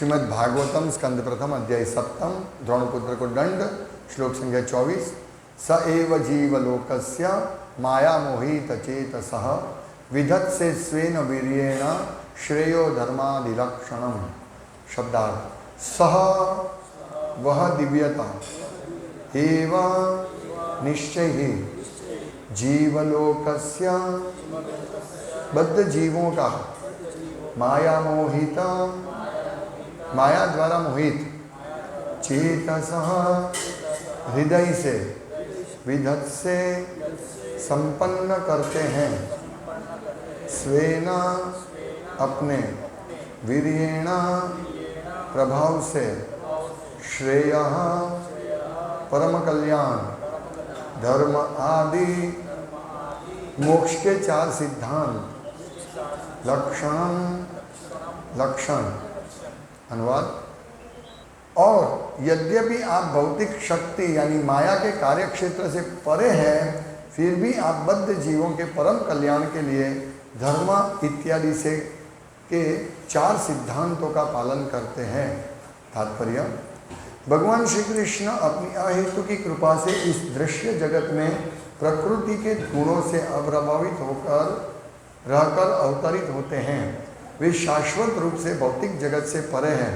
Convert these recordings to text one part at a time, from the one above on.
श्रीमद् भागवतम स्कंद प्रथम अध्याय 7 द्रोणपुत्र को दंड श्लोक संख्या 24। स एव जीवलोकस्य माया मोहित चेतसः विधत्से स्वेन वीर्येण श्रेयो धर्मादिलक्षणम। शब्दार्थ सह वह दिव्यता एव निश्चय ही जीवलोकस्य बद्ध जीवों का माया मोहिता माया द्वारा मोहित चेतसः हृदय से विधत से संपन्न करते हैं स्वेन अपने वीर्येण प्रभाव से श्रेय परम कल्याण धर्म आदि मोक्ष के 4 सिद्धांत लक्षण अनुवाद। और यद्यपि आप भौतिक शक्ति यानी माया के कार्य क्षेत्र से परे हैं, फिर भी आप बद्ध जीवों के परम कल्याण के लिए धर्म इत्यादि से के 4 सिद्धांतों का पालन करते हैं। तात्पर्य, भगवान श्री कृष्ण अपनी अहेतु की कृपा से इस दृश्य जगत में प्रकृति के गुणों से अप्रभावित होकर रहकर अवतरित होते हैं। वे शाश्वत रूप से भौतिक जगत से परे हैं।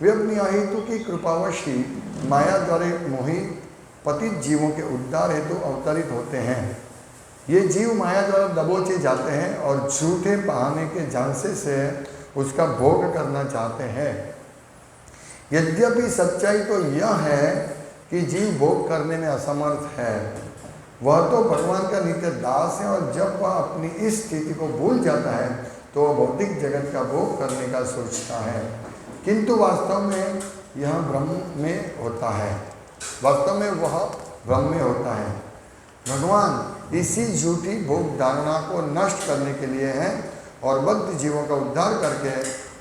वे अपनी अहेतु की कृपावश ही माया द्वारा मोहित पतित जीवों के उद्धार हेतु अवतरित होते हैं। ये जीव माया द्वारा दबोचे जाते हैं और झूठे बहाने के झांसे से उसका भोग करना चाहते हैं। यद्यपि सच्चाई तो यह है कि जीव भोग करने में असमर्थ है। वह तो भगवान का नित्य दास है और जब वह अपनी इस स्थिति को भूल जाता है तो वह भौतिक जगत का भोग करने का सोचता है, किंतु वास्तव में यह ब्रह्म में होता है। वास्तव में वह ब्रह्म में होता है। भगवान इसी झूठी भोग धारणा को नष्ट करने के लिए हैं और बद्ध जीवों का उद्धार करके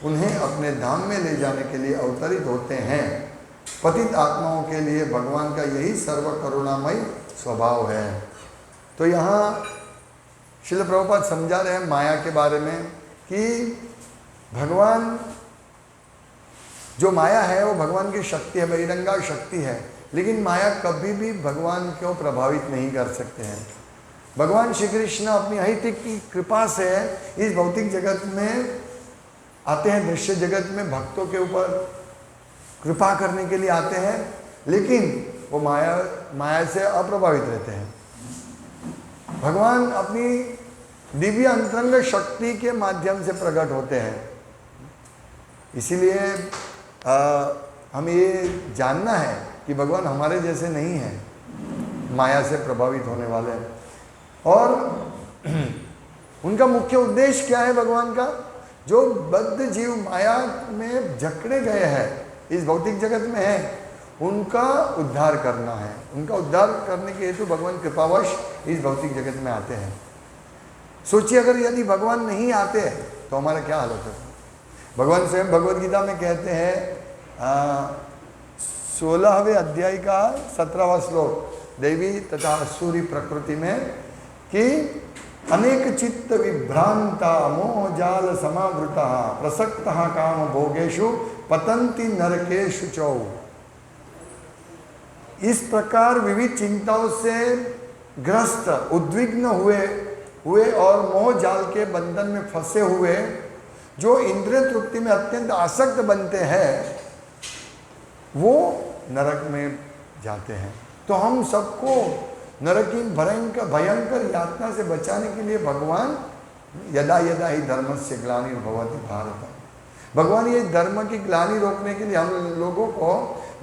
उन्हें अपने धाम में ले जाने के लिए अवतरित होते हैं। पतित आत्माओं के लिए भगवान का यही सर्व करुणामय स्वभाव है। तो यहाँ श्रील प्रभुपाद समझा रहे हैं माया के बारे में कि भगवान जो माया है वो भगवान की शक्ति है, बहिरंगा शक्ति है, लेकिन माया कभी भी भगवान को प्रभावित नहीं कर सकते हैं। भगवान श्री कृष्ण अपनी अहितिक की कृपा से इस भौतिक जगत में आते हैं, दृश्य जगत में भक्तों के ऊपर कृपा करने के लिए आते हैं, लेकिन वो माया से अप्रभावित रहते हैं। भगवान अपनी दिव्य अंतरंग शक्ति के माध्यम से प्रकट होते हैं। इसीलिए हमें ये जानना है कि भगवान हमारे जैसे नहीं हैं, माया से प्रभावित होने वाले हैं। और उनका मुख्य उद्देश्य क्या है भगवान का? जो बद्ध जीव माया में जकड़े गए हैं, इस भौतिक जगत में हैं, उनका उद्धार करना है। उनका उद्धार करने के हेतु भगवान कृपावश इस भौतिक जगत में आते हैं। सोचिए, अगर यदि भगवान नहीं आते तो हमारा क्या हाल होता है। भगवान स्वयं भगवद गीता में कहते हैं 16वें अध्याय का 17वां श्लोक देवी तथा असुरी प्रकृति में कि अनेक चित्त विभ्रांता मोह जाल समावृता प्रसक्ता काम भोगेशु पतंती नरकेशु चौ। इस प्रकार विविध चिंताओं से ग्रस्त उद्विग्न हुए और मोह जाल के बंधन में फंसे हुए जो इंद्रिय तृप्ति में अत्यंत आसक्त बनते हैं, वो नरक में जाते हैं। तो हम सबको नरक की भयंकर यातना से बचाने के लिए भगवान यदा यदा ही धर्मस्य ग्लानिर्भवति भारत, भगवान ये धर्म की ग्लानि रोकने के लिए हम लोगों को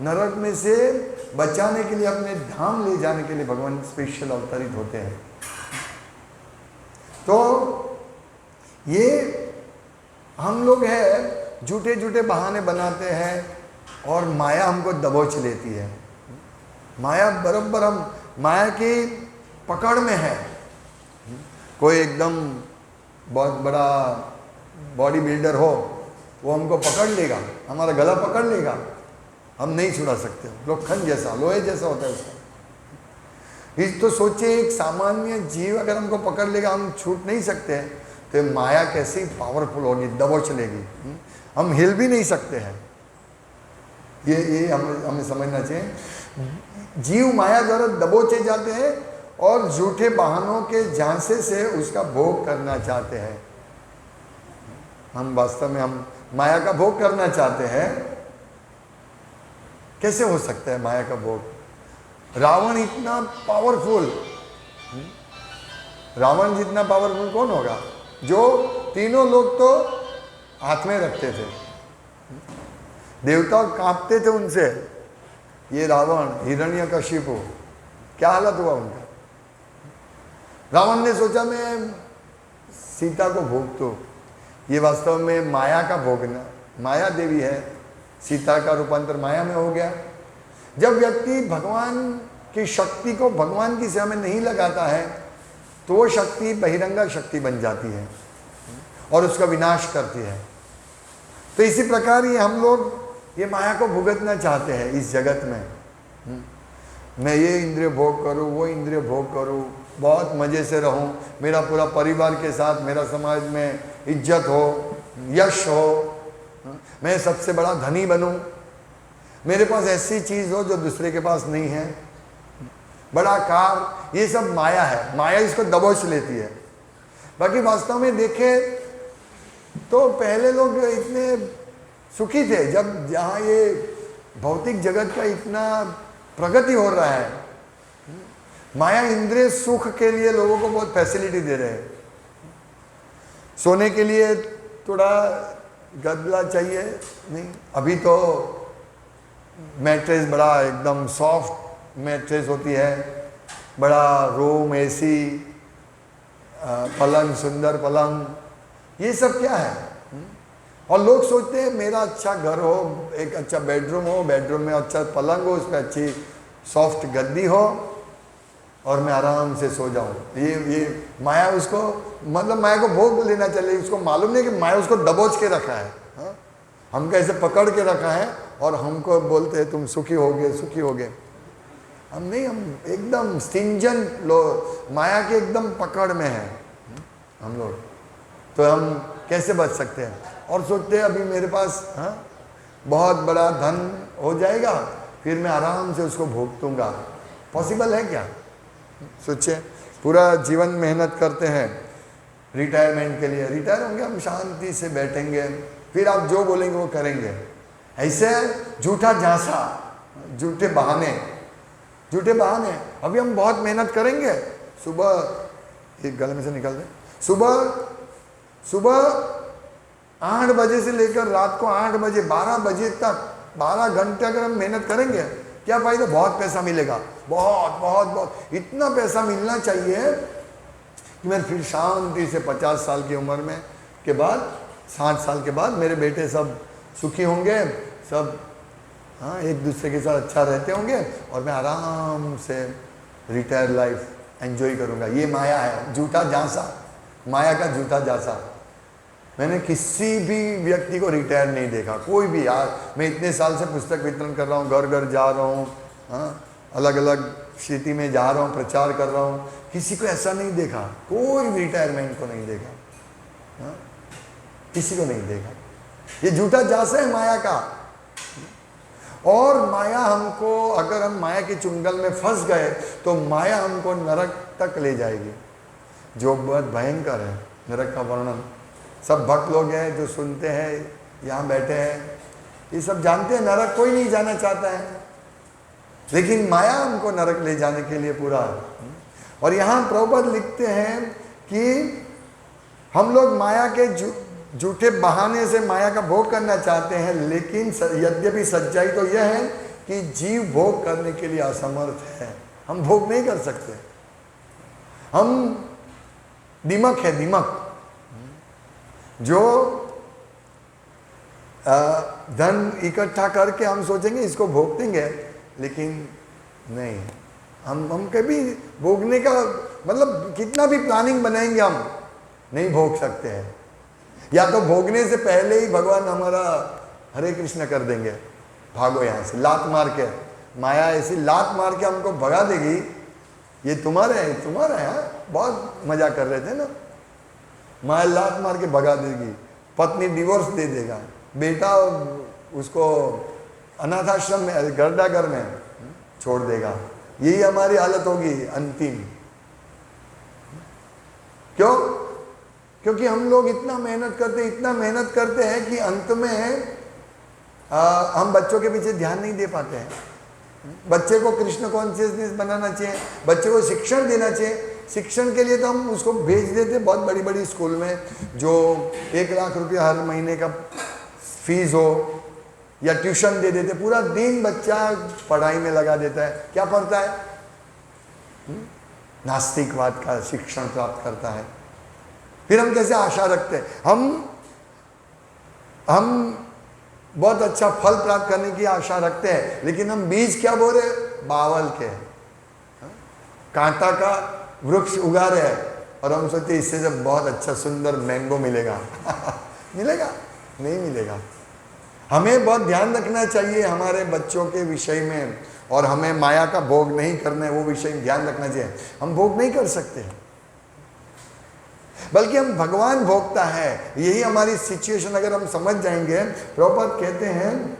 नरक में से बचाने के लिए अपने धाम ले जाने के लिए भगवान स्पेशल अवतरित होते हैं। तो ये हम लोग है झूठे झूठे बहाने बनाते हैं और माया हमको दबोच लेती है। माया बराबर हम माया की पकड़ में है। कोई एकदम बहुत बड़ा बॉडी बिल्डर हो, वो हमको पकड़ लेगा, हमारा गला पकड़ लेगा, हम नहीं छुड़ा सकते। लोखंड जैसा, लोहे जैसा होता है उसका। इस तो सोचिए, एक सामान्य जीव अगर हमको पकड़ लेगा, हम छूट नहीं सकते, तो माया कैसी पावरफुल होगी, दबोच लेगी, हम हिल भी नहीं सकते हैं। ये हमें समझना चाहिए। जीव माया द्वारा दबोचे जाते हैं और झूठे बहानों के झांसे से उसका भोग करना चाहते हैं। हम वास्तव में हम माया का भोग करना चाहते हैं। कैसे हो सकता है माया का भोग? रावण इतना पावरफुल, रावण जितना पावरफुल कौन होगा? जो तीनों लोग तो हाथ में रखते थे, देवता कांपते थे उनसे। ये रावण, हिरण्यकशिपु, क्या हालत हुआ उनका। रावण ने सोचा मैं सीता को भोग दूं। ये वास्तव में माया का भोगना, माया देवी है। सीता का रूपांतर माया में हो गया। जब व्यक्ति भगवान की शक्ति को भगवान की सेवा में नहीं लगाता है तो वो शक्ति बहिरंगा शक्ति बन जाती है और उसका विनाश करती है। तो इसी प्रकार ये हम लोग ये माया को भुगतना चाहते हैं इस जगत में। मैं ये इंद्रिय भोग करूं, वो इंद्रिय भोग करूं, बहुत मज़े से रहूं, मेरा पूरा परिवार के साथ मेरा समाज में इज्जत हो, यश हो, मैं सबसे बड़ा धनी बनूं, मेरे पास ऐसी चीज़ हो जो दूसरे के पास नहीं है, बड़ा कार। ये सब माया है। माया इसको दबोच लेती है। बाकी वास्तव में देखें तो पहले लोग इतने सुखी थे। जब जहाँ ये भौतिक जगत का इतना प्रगति हो रहा है, माया इंद्रिय सुख के लिए लोगों को बहुत फैसिलिटी दे रहे हैं। सोने के लिए थोड़ा गदला चाहिए नहीं, अभी तो मैट्रेस बड़ा एकदम सॉफ्ट मैट्रेस होती है, बड़ा रूम, एसी, पलंग, सुंदर पलंग, ये सब क्या है। और लोग सोचते हैं मेरा अच्छा घर हो, एक अच्छा बेडरूम हो, बेडरूम में अच्छा पलंग हो, उस पर अच्छी सॉफ्ट गद्दी हो और मैं आराम से सो जाऊं। ये माया उसको, मतलब माया को भोग लेना चले। उसको मालूम नहीं कि माया उसको दबोच के रखा है। हाँ? हमको ऐसे पकड़ के रखा है और हमको बोलते हैं तुम सुखी होगे, सुखी होगे। हम नहीं, हम एकदम स्टिंजेंट लोग, माया के एकदम पकड़ में है हम लोग। तो हम कैसे बच सकते हैं? और सोचते हैं अभी मेरे पास बहुत बड़ा धन हो जाएगा, फिर मैं आराम से उसको भोग दूंगा। पॉसिबल है क्या? सोचिए, पूरा जीवन मेहनत करते हैं रिटायरमेंट के लिए, रिटायर होंगे, हम शांति से बैठेंगे, फिर आप जो बोलेंगे वो करेंगे। ऐसे झूठा झांसा, झूठे बहाने, झूठे बहाने। अभी हम बहुत मेहनत करेंगे, सुबह एक गले में से निकल दे, सुबह 8 बजे से लेकर रात को 8 बजे 12 बजे तक 12 घंटे अगर हम मेहनत करेंगे, क्या फायदा? बहुत पैसा मिलेगा, बहुत बहुत बहुत। इतना पैसा मिलना चाहिए कि मैं फिर शांति से 50 साल की उम्र में के बाद, 60 साल के बाद मेरे बेटे सब सुखी होंगे, सब एक दूसरे के साथ अच्छा रहते होंगे और मैं आराम से रिटायर लाइफ एंजॉय करूँगा। ये माया है, झूठा झांसा, माया का झूठा झांसा। मैंने किसी भी व्यक्ति को रिटायर नहीं देखा, कोई भी। यार मैं इतने साल से पुस्तक वितरण कर रहा हूँ, घर घर जा रहा हूँ, अलग अलग सिटी में जा रहा हूँ, प्रचार कर रहा हूँ, किसी को ऐसा नहीं देखा, कोई रिटायरमेंट को नहीं देखा, किसी को नहीं देखा। ये झूठा झांसा है माया का। और माया हमको, अगर हम माया के चुंगल में फंस गए तो माया हमको नरक तक ले जाएगी, जो बहुत भयंकर है। नरक का वर्णन सब भक्त लोग हैं जो सुनते हैं, यहाँ बैठे हैं, ये सब जानते हैं नरक कोई नहीं जाना चाहता है, लेकिन माया हमको नरक ले जाने के लिए पूरा। और यहाँ प्रभुपाद लिखते हैं कि हम लोग माया के झूठे बहाने से माया का भोग करना चाहते हैं, लेकिन यद्यपि सच्चाई तो यह है कि जीव भोग करने के लिए असमर्थ है। हम भोग नहीं कर सकते, हम दिमक है, दिमक जो धन इकट्ठा करके हम सोचेंगे इसको भोग देंगे, लेकिन नहीं, हम कभी भोगने का मतलब कितना भी प्लानिंग बनाएंगे हम नहीं भोग सकते हैं। या तो भोगने से पहले ही भगवान हमारा हरे कृष्ण कर देंगे, भागो यहाँ से, लात मार के। माया ऐसी लात मार के हमको भगा देगी, ये तुम्हारे है, तुम्हारा है, बहुत मजा कर रहे थे ना। माया लात मार के भगा देगी, पत्नी डिवोर्स दे देगा, बेटा उसको अनाथाश्रम में, गर्दाघर में छोड़ देगा। यही हमारी हालत होगी अंतिम। क्यों? क्योंकि हम लोग इतना मेहनत करते हैं कि अंत में हम बच्चों के पीछे ध्यान नहीं दे पाते हैं। बच्चे को कृष्ण कॉन्शियसनेस बनाना चाहिए, बच्चे को शिक्षण देना चाहिए। शिक्षण के लिए तो हम उसको भेज देते बहुत बड़ी बड़ी स्कूल में, जो 1 लाख रुपया हर महीने का फीस हो, या ट्यूशन दे देते, पूरा दिन बच्चा पढ़ाई में लगा देता है। क्या पढ़ता है? नास्तिकवाद का शिक्षण प्राप्त करता है। फिर हम कैसे आशा रखते हैं? हम बहुत अच्छा फल प्राप्त करने की आशा रखते हैं, लेकिन हम बीज क्या बो रहे? बावल के, कांटा का वृक्ष उगा रहे हैं, और हम सोचते इससे जब बहुत अच्छा सुंदर मैंगो मिलेगा। मिलेगा? नहीं मिलेगा। हमें बहुत ध्यान रखना चाहिए हमारे बच्चों के विषय में, और हमें माया का भोग नहीं करना है, वो विषय में ध्यान रखना चाहिए। हम भोग नहीं कर सकते, बल्कि हम भगवान भोगता है। यही हमारी सिचुएशन अगर हम समझ जाएंगे, प्रभुपाद कहते हैं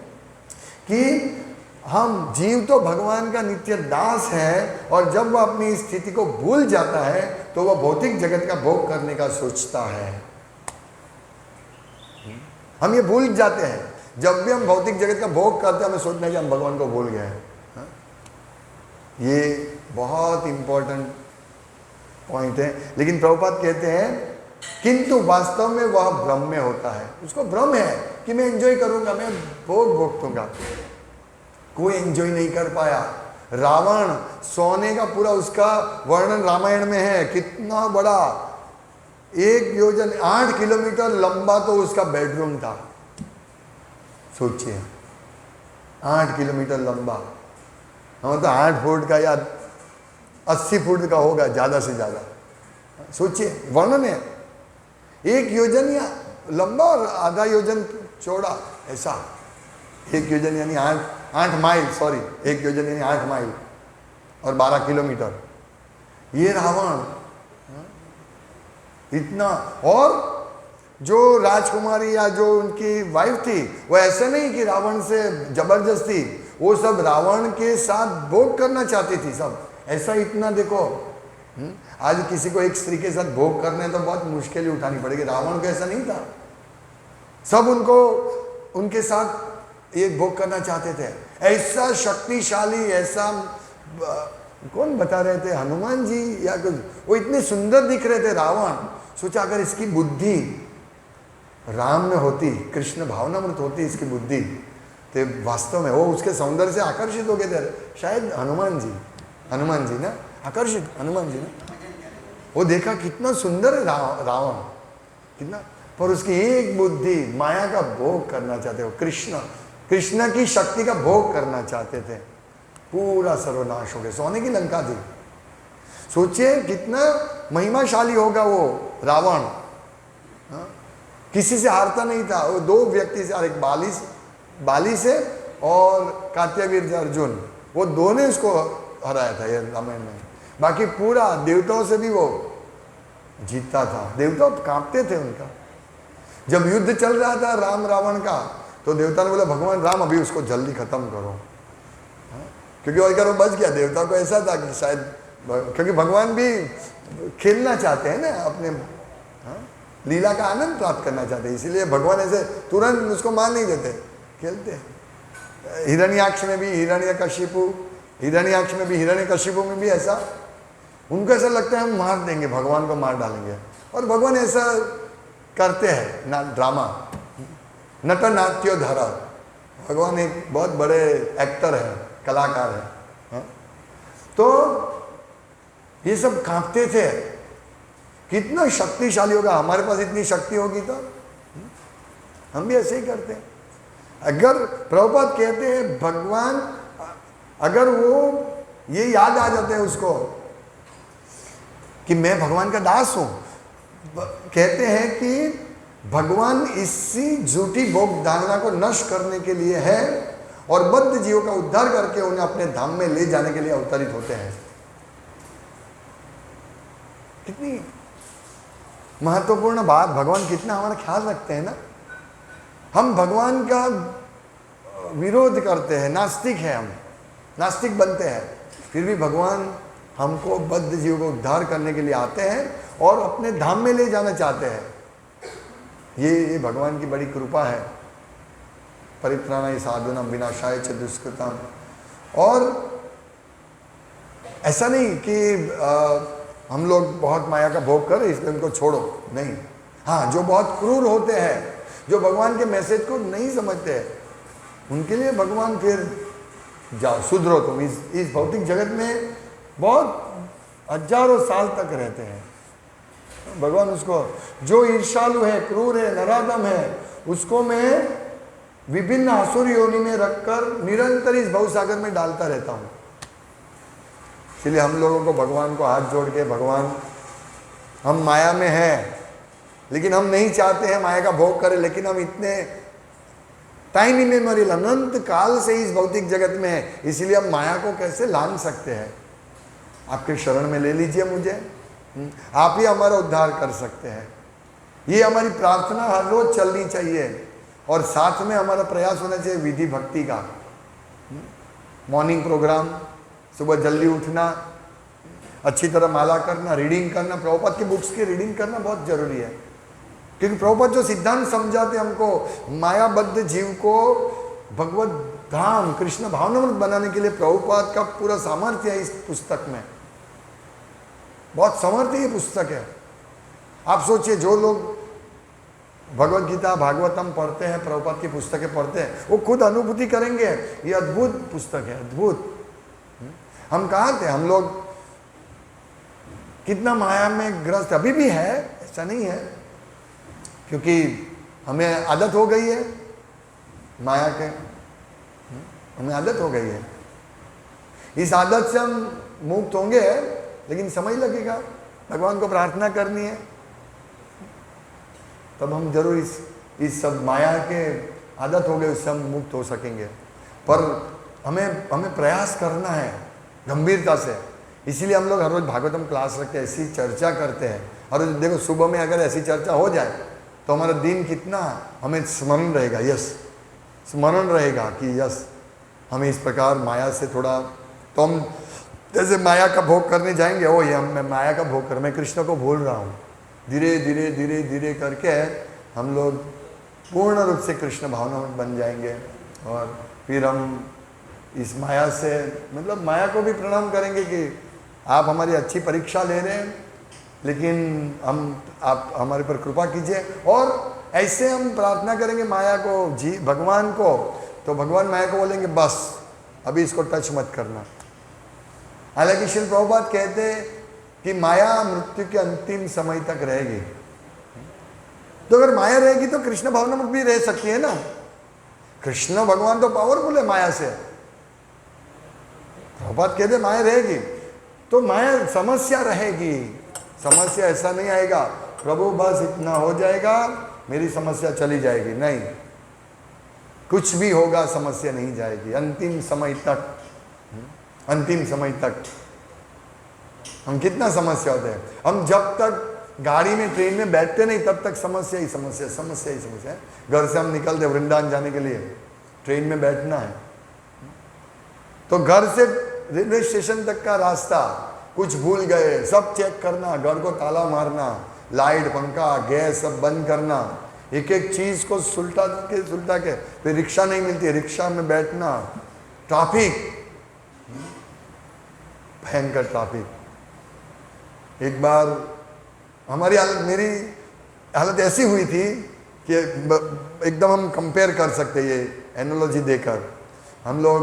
कि हम जीव तो भगवान का नित्य दास है, और जब वह अपनी स्थिति को भूल जाता है तो वह भौतिक जगत का भोग करने का सोचता है। हम ये भूल जाते हैं, जब भी हम भौतिक जगत का भोग करते हैं हमें सोचना है कि हम भगवान को भूल गए। ये बहुत इंपॉर्टेंट पॉइंट है। लेकिन प्रभुपाद कहते हैं किंतु वास्तव में वह भ्रम में होता है। उसको भ्रम है कि मैं एंजॉय करूंगा, मैं भोग भोगूंगा। कोई एंजॉय नहीं कर पाया। रावण सोने का पूरा उसका वर्णन रामायण में है, कितना बड़ा, 1 योजन 8 किलोमीटर लंबा तो उसका बेडरूम था। सोचिए 8 किलोमीटर लंबा, हम तो 8 फुट का या 80 फुट का होगा ज़्यादा से ज़्यादा। सोचिए वर्णन है, 1 योजन या लंबा और आधा योजन चौड़ा, ऐसा 1 योजन यानी 8 माइल, सॉरी 1 योजन यानी 8 माइल और 12 किलोमीटर। ये रावण इतना, और जो राजकुमारी या जो उनकी वाइफ थी वो ऐसे नहीं कि रावण से जबरदस्ती, वो सब रावण के साथ भोग करना चाहती थी सब, ऐसा इतना देखो। आज किसी को एक स्त्री के साथ भोग करने तो बहुत मुश्किल उठानी पड़ेगी। रावण को ऐसा नहीं था, सब उनको उनके साथ एक भोग करना चाहते थे। ऐसा शक्तिशाली, ऐसा कौन बता रहे थे, हनुमान जी या कुछ, वो इतने सुंदर दिख रहे थे रावण। सोचा अगर इसकी बुद्धि राम में होती, कृष्ण भावनामृत होती इसकी बुद्धि, तो वास्तव में वो उसके सौंदर्य से आकर्षित हो गए थे। शायद हनुमान जी ना आकर्षित, हनुमान जी ना, वो देखा कितना सुंदर है रावण कितना, पर उसकी एक बुद्धि माया का भोग करना चाहते हो, कृष्ण की शक्ति का भोग करना चाहते थे। पूरा सर्वनाश हो गया। सोने की लंका थी। सोचिए कितना महिमाशाली होगा वो रावण। किसी से हारता नहीं था वो, 2 व्यक्ति से, एक बाली से और कार्त्यवीर्य अर्जुन, वो दोनों उसको हराया था ये रामायण में। बाकी पूरा देवताओं से भी वो जीतता था। देवता कांपते थे उनका। जब युद्ध चल रहा था राम रावण का, तो देवता ने बोला भगवान राम अभी उसको जल्दी खत्म करो, क्योंकि अगर वो बच गया, देवता को ऐसा था कि शायद, क्योंकि भगवान भी खेलना चाहते हैं ना, अपने लीला का आनंद प्राप्त करना चाहते हैं, इसीलिए भगवान ऐसे तुरंत उसको मार नहीं देते, खेलते हैं। हिरण्याक्ष में भी हिरण्यकशिपु में भी ऐसा, उनको ऐसा लगता है हम मार देंगे, भगवान को मार डालेंगे, और भगवान ऐसा करते हैं ना, ड्रामा, नट नाट्योधर। भगवान एक बहुत बड़े एक्टर है, कलाकार है। तो ये सब कांपते थे, कितना शक्तिशाली होगा, हमारे पास इतनी शक्ति होगी तो हम भी ऐसे ही करते हैं। अगर प्रभुपाद कहते हैं भगवान, अगर वो ये याद आ जाते हैं उसको कि मैं भगवान का दास हूं, कहते हैं कि भगवान इसी झूठी भोग धारणा को नष्ट करने के लिए है और बद्ध जीवों का उद्धार करके उन्हें अपने धाम में ले जाने के लिए अवतरित होते हैं। कितनी महत्वपूर्ण बात, भगवान कितना हमारा ख्याल रखते हैं ना। हम भगवान का विरोध करते हैं, नास्तिक हैं, हम नास्तिक बनते हैं, फिर भी भगवान हमको बद्ध जीव को उद्धार करने के लिए आते हैं और अपने धाम में ले जाना चाहते हैं। ये भगवान की बड़ी कृपा है। परित्राणाय साधूनां विनाशाय च दुष्कृताम्। और ऐसा नहीं कि हम लोग बहुत माया का भोग करें इसलिए उनको छोड़ो, नहीं। हाँ, जो बहुत क्रूर होते हैं, जो भगवान के मैसेज को नहीं समझते हैं, उनके लिए भगवान फिर जाओ, सुधरो तुम। इस भौतिक जगत में बहुत हजारों साल तक रहते हैं भगवान। उसको जो ईर्ष्यालु है, क्रूर है, नराधम है, उसको मैं विभिन्न असुर योनि में रखकर निरंतर इस भवसागर में डालता रहता हूँ। इसलिए हम लोगों को भगवान को हाथ जोड़ के, भगवान हम माया में हैं लेकिन हम नहीं चाहते हैं माया का भोग करें, लेकिन हम इतने टाइम इमेमोरियल अनंत काल से इस भौतिक जगत में है, इसलिए हम माया को कैसे लांघ सकते हैं। आपके शरण में ले लीजिए मुझे, आप ही हमारा उद्धार कर सकते हैं। ये हमारी प्रार्थना हर रोज चलनी चाहिए और साथ में हमारा प्रयास होना चाहिए विधि भक्ति का। मॉर्निंग प्रोग्राम, सुबह जल्दी उठना, अच्छी तरह माला करना, रीडिंग करना, प्रभुपाद की बुक्स की रीडिंग करना बहुत जरूरी है। क्योंकि प्रभुपाद जो सिद्धांत समझाते हमको, मायाबद्ध जीव को भगवत धाम कृष्ण भावनामृत बनाने के लिए प्रभुपाद का पूरा सामर्थ्य है इस पुस्तक में। बहुत सामर्थ्य ये पुस्तक है। आप सोचिए, जो लोग भगवत गीता भागवतम पढ़ते हैं, प्रभुपाद की पुस्तकें पढ़ते हैं, वो खुद अनुभूति करेंगे ये अद्भुत पुस्तक है, अद्भुत। हम कहाँ थे, हम लोग कितना माया में ग्रस्त अभी भी है, ऐसा नहीं है, क्योंकि हमें आदत हो गई है माया के, हमें आदत हो गई है। इस आदत से हम मुक्त होंगे, लेकिन समय लगेगा। भगवान को प्रार्थना करनी है, तब हम जरूर इस सब माया के आदत हो गए, उससे हम मुक्त हो सकेंगे। पर हमें प्रयास करना है गंभीरता से। इसीलिए हम लोग हर रोज भागवतम क्लास रखते हैं, ऐसी चर्चा करते हैं। और देखो, सुबह में अगर ऐसी चर्चा हो जाए तो हमारा दिन कितना हमें स्मरण रहेगा, यस, स्मरण रहेगा कि यस, हमें इस प्रकार माया से थोड़ा, तो हम जैसे माया का भोग करने जाएंगे, ओ ये मैं माया का भोग कर, मैं कृष्ण को भूल रहा हूँ। धीरे धीरे धीरे धीरे करके हम लोग पूर्ण रूप से कृष्ण भावना में बन जाएंगे। और फिर हम इस माया से, मतलब माया को भी प्रणाम करेंगे कि आप हमारी अच्छी परीक्षा ले रहे हैं, लेकिन आप हमारे पर कृपा कीजिए। और ऐसे हम प्रार्थना करेंगे माया को, जी भगवान को, तो भगवान माया को बोलेंगे बस अभी इसको टच मत करना। हालांकि श्रील प्रभुपाद कहते कि माया मृत्यु के अंतिम समय तक रहेगी। तो अगर माया रहेगी तो कृष्ण भावनामृत भी रह सकती है ना। कृष्ण भगवान तो पावरफुल है माया से। प्रभुपाद कहते माया रहेगी तो माया समस्या रहेगी। समस्या ऐसा नहीं आएगा प्रभु बस इतना हो जाएगा मेरी समस्या चली जाएगी, नहीं, कुछ भी होगा समस्या नहीं जाएगी। अंतिम समय तक, अंतिम समय तक हम कितना समस्या होते हैं। हम जब तक गाड़ी में ट्रेन में बैठते नहीं तब तक समस्या ही समस्या, समस्या ही समस्या है। घर से हम निकलते वृंदावन जाने के लिए, ट्रेन में बैठना है, तो घर से रेलवे स्टेशन तक का रास्ता कुछ भूल गए, सब चेक करना, घर को ताला मारना, लाइट पंखा गैस सब बंद करना, एक एक चीज को सुलटा के, फिर रिक्शा नहीं मिलती, रिक्शा में बैठना, ट्रैफिक, भयंकर ट्रैफिक। एक बार हमारी हालत, मेरी हालत ऐसी हुई थी कि एकदम हम कंपेयर कर सकते ये एनालॉजी देकर। हम लोग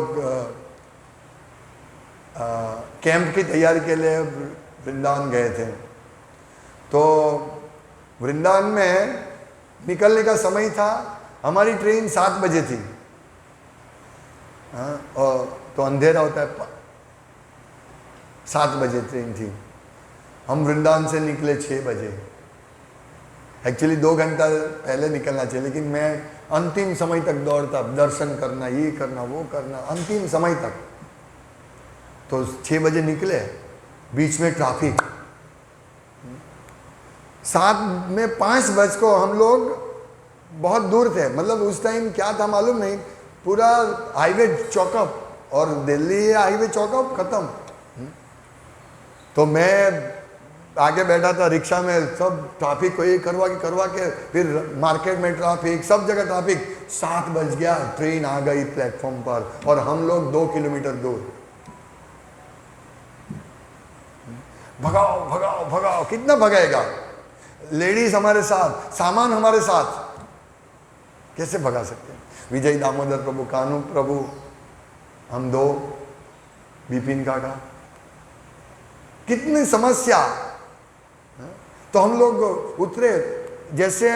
कैंप की तैयारी के लिए वृंदावन गए थे, तो वृंदावन में निकलने का समय था, हमारी ट्रेन 7 बजे थी। और तो अंधेरा होता है, 7 बजे ट्रेन थी। हम वृंदावन से निकले 6 बजे। एक्चुअली 2 घंटा पहले निकलना चाहिए, लेकिन मैं अंतिम समय तक दौड़ता, दर्शन करना, ये करना, वो करना, अंतिम समय तक। तो 6 बजे निकले, बीच में ट्रैफिक, 7 में 5 बज को हम लोग बहुत दूर थे। मतलब उस टाइम क्या था मालूम नहीं, पूरा हाईवे चौकअप, और दिल्ली हाईवे चौकअप खत्म। तो मैं आगे बैठा था रिक्शा में, सब ट्रैफिक को ये करवा के फिर मार्केट में ट्रैफिक, सब जगह ट्रैफिक। 7 बज गया, ट्रेन आ गई प्लेटफॉर्म पर और हम लोग 2 किलोमीटर दूर। भगाओ भगाओ भगाओ, कितना भगाएगा? लेडीज हमारे साथ, सामान हमारे साथ, कैसे भगा सकते हैं? विजय दामोदर प्रभु, कानू प्रभु, हम 2, विपिन काका, कितनी समस्या। तो हम लोग उतरे, जैसे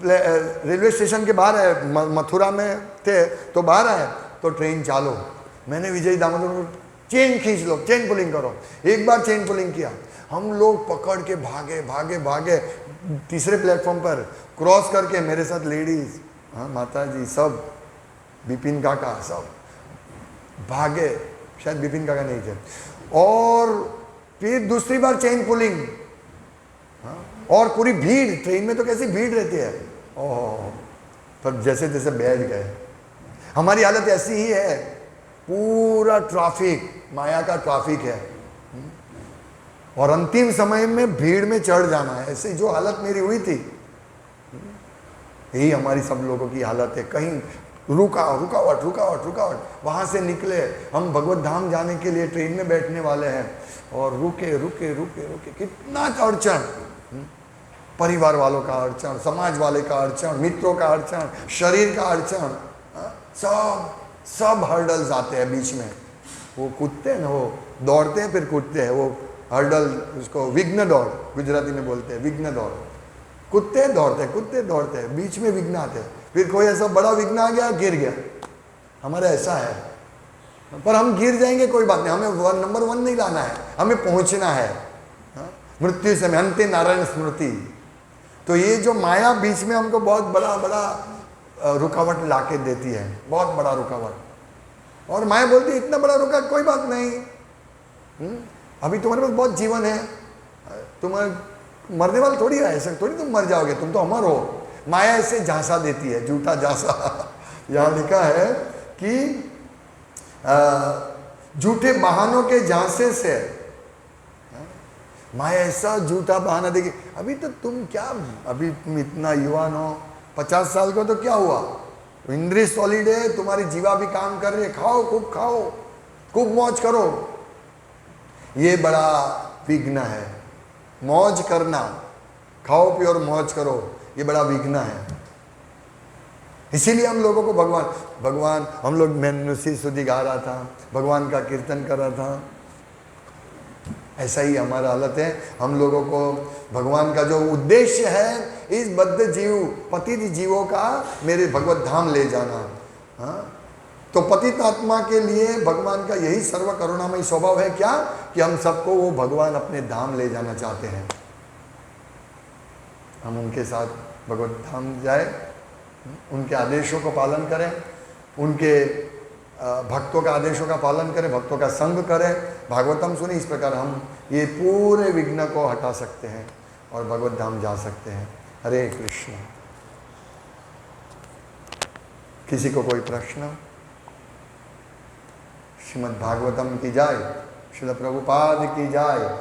रेलवे स्टेशन के बाहर है, मथुरा में थे तो बाहर आए तो ट्रेन चालू। मैंने विजय दामोदर को, चेन खींच लो, चेन पुलिंग करो। एक बार चेन पुलिंग किया, हम लोग पकड़ के भागे भागे भागे, तीसरे प्लेटफॉर्म पर क्रॉस करके, मेरे साथ लेडीज, हाँ माता जी सब, विपिन काका सब भागे, शायद विपिन काका नहीं थे। और फिर दूसरी बार चेन पुलिंग, हाँ, और पूरी भीड़, ट्रेन में तो कैसी भीड़ रहती है, ओह, पर जैसे जैसे बैठ गए। हमारी हालत ऐसी ही है, पूरा ट्रैफिक, माया का ट्रैफिक है, और अंतिम समय में भीड़ में चढ़ जाना है। ऐसे जो हालत मेरी हुई थी, यही हमारी सब लोगों की हालत है। कहीं रुकावट, वहां से निकले, हम भगवत धाम जाने के लिए ट्रेन में बैठने वाले हैं, और रुके, कितना अड़चन, परिवार वालों का अड़चन, समाज वाले का अड़चन, मित्रों का अड़चन, शरीर का अड़चन, सब हर्डल्स आते हैं बीच में। वो कूदते हैं ना, वो दौड़ते हैं फिर कूदते हैं, वो हर्डल, उसको विघ्न दौड़ गुजराती में बोलते हैं, विघ्न दौड़। कूदते दौड़ते हैं, बीच में विघ्न आते हैं, फिर कोई ऐसा बड़ा विघ्न आ गया, गिर गया। हमारा ऐसा है, पर हम गिर जाएंगे कोई बात नहीं, हमें नंबर 1 नहीं लाना है, हमें पहुंचना है मृत्यु से अंते नारायण स्मृति। तो ये जो माया बीच में हमको बहुत बड़ा रुकावट लाके देती है, बहुत बड़ा रुकावट। और माया बोलती है इतना बड़ा रुका, कोई बात नहीं, अभी तुम्हारे पास बहुत जीवन है, तुम मरने वाले थोड़ी है, ऐसे थोड़ी तुम मर जाओगे, तुम तो अमर हो। माया ऐसे झांसा देती है, झूठा झांसा। यहाँ लिखा है कि झूठे बहानों के झांसे से माया ऐसा झूठा बहाना देगी। अभी तो तुम क्या, अभी तुम इतना युवान हो, 50 साल को तो क्या हुआ, इंद्रिय सॉलिड है, तुम्हारी जीवा भी काम कर रही है, खाओ, खूब मौज करो। ये बड़ा विघ्न है, मौज करना, खाओ पियो और मौज करो, ये बड़ा विघ्न है। इसीलिए हम लोगों को भगवान हम लोग, मैं नुसी सुधी गा रहा था, भगवान का कीर्तन कर रहा था, ऐसा ही हमारा हालत है। हम लोगों को भगवान का जो उद्देश्य है, इस बद्ध जीव, पतित जीवों का मेरे भगवत धाम ले जाना, हाँ, तो पतित आत्मा के लिए भगवान का यही सर्व करुणामय स्वभाव है, क्या कि हम सबको वो भगवान अपने धाम ले जाना चाहते हैं। हम उनके साथ भगवत धाम जाए, उनके आदेशों को पालन करें, उनके भक्तों का आदेशों का पालन करें, भक्तों का संग करें, भागवतम सुने। इस प्रकार हम ये पूरे विघ्न को हटा सकते हैं और भगवत धाम जा सकते हैं। हरे कृष्ण। किसी को कोई प्रश्न? श्रीमद् भागवतम की जाए, श्रील प्रभुपाद की जाए।